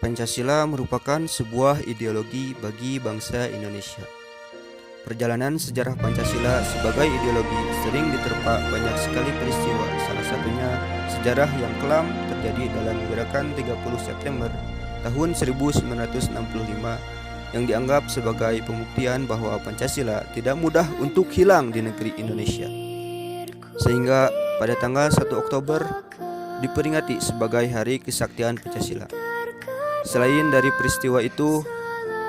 Pancasila merupakan sebuah ideologi bagi bangsa Indonesia. Perjalanan sejarah Pancasila sebagai ideologi sering diterpa banyak sekali peristiwa, salah satunya sejarah yang kelam terjadi dalam gerakan 30 September tahun 1965 yang dianggap sebagai pembuktian bahwa Pancasila tidak mudah untuk hilang di negeri Indonesia. Sehingga pada tanggal 1 Oktober diperingati sebagai Hari Kesaktian Pancasila. Selain dari peristiwa itu,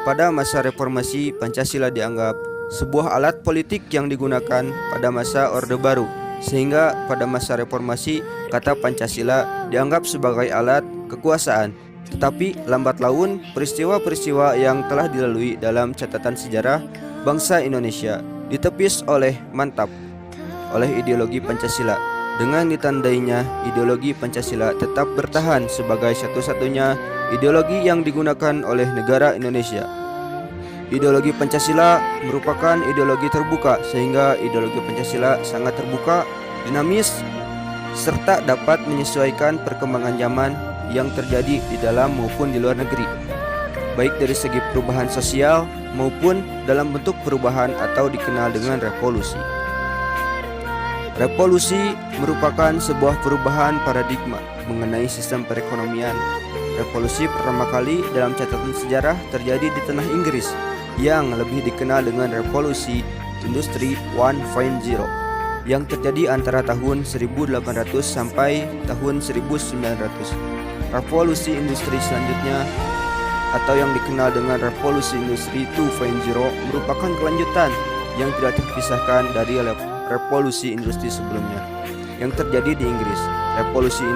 pada masa reformasi Pancasila dianggap sebuah alat politik yang digunakan pada masa Orde Baru, sehingga pada masa reformasi kata Pancasila dianggap sebagai alat kekuasaan. Tetapi lambat laun peristiwa-peristiwa yang telah dilalui dalam catatan sejarah bangsa Indonesia ditepis oleh ideologi Pancasila. Dengan ditandainya, ideologi Pancasila tetap bertahan sebagai satu-satunya ideologi yang digunakan oleh negara Indonesia. Ideologi Pancasila merupakan ideologi terbuka, sehingga ideologi Pancasila sangat terbuka, dinamis, serta dapat menyesuaikan perkembangan zaman yang terjadi di dalam maupun di luar negeri, baik dari segi perubahan sosial maupun dalam bentuk perubahan atau dikenal dengan revolusi. Revolusi merupakan sebuah perubahan paradigma mengenai sistem perekonomian. Revolusi pertama kali dalam catatan sejarah terjadi di tanah Inggris yang lebih dikenal dengan Revolusi Industri 1.0 yang terjadi antara tahun 1800 sampai tahun 1900. Revolusi industri selanjutnya atau yang dikenal dengan Revolusi Industri 2.0 merupakan kelanjutan yang tidak terpisahkan dari revolusi industri sebelumnya yang terjadi di Inggris. Revolusi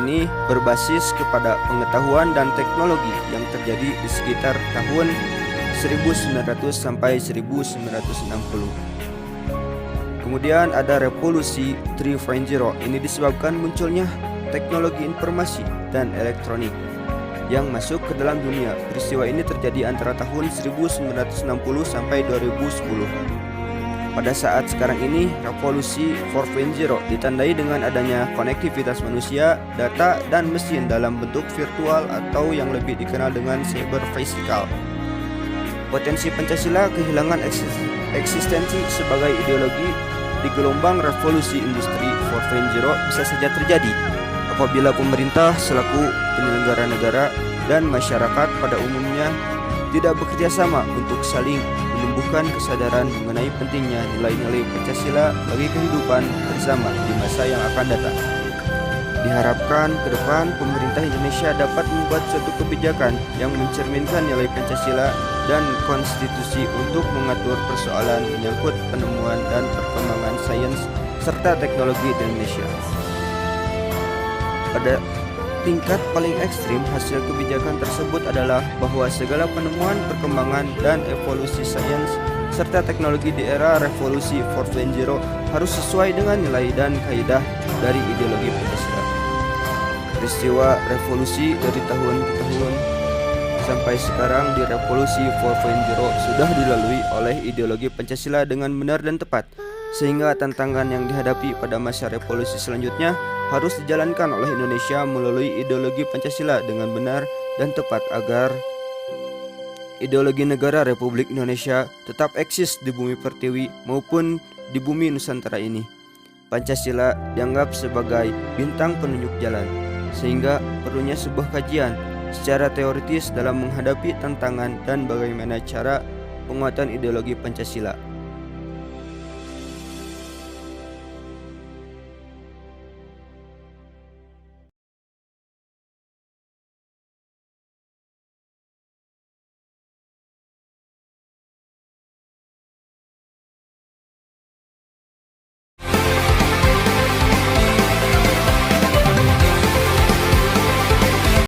ini berbasis kepada pengetahuan dan teknologi yang terjadi di sekitar tahun 1900 sampai 1960. Kemudian ada Revolusi 3.0. Ini disebabkan munculnya teknologi informasi dan elektronik yang masuk ke dalam dunia. Peristiwa ini terjadi antara tahun 1960 sampai 2010. Pada saat sekarang ini, Revolusi 4.0 ditandai dengan adanya konektivitas manusia, data, dan mesin dalam bentuk virtual atau yang lebih dikenal dengan cyber physical. Potensi Pancasila kehilangan eksistensi sebagai ideologi di gelombang Revolusi Industri 4.0 bisa saja terjadi apabila pemerintah selaku penyelenggara negara dan masyarakat pada umumnya tidak bekerja sama untuk saling menumbuhkan kesadaran mengenai pentingnya nilai-nilai Pancasila bagi kehidupan bersama di masa yang akan datang. Diharapkan ke depan pemerintah Indonesia dapat membuat suatu kebijakan yang mencerminkan nilai Pancasila dan konstitusi untuk mengatur persoalan menyangkut penemuan dan perkembangan sains serta teknologi di Indonesia. Pada tingkat paling ekstrim, hasil kebijakan tersebut adalah bahwa segala penemuan, perkembangan, dan evolusi sains serta teknologi di era Revolusi 4.0 harus sesuai dengan nilai dan kaidah dari ideologi Pancasila. Peristiwa revolusi dari tahun ke tahun sampai sekarang di Revolusi 4.0 sudah dilalui oleh ideologi Pancasila dengan benar dan tepat, sehingga tantangan yang dihadapi pada masa revolusi selanjutnya harus dijalankan oleh Indonesia melalui ideologi Pancasila dengan benar dan tepat agar ideologi negara Republik Indonesia tetap eksis di bumi pertiwi maupun di bumi Nusantara ini. Pancasila dianggap sebagai bintang penunjuk jalan, sehingga perlunya sebuah kajian secara teoritis dalam menghadapi tantangan dan bagaimana cara penguatan ideologi Pancasila.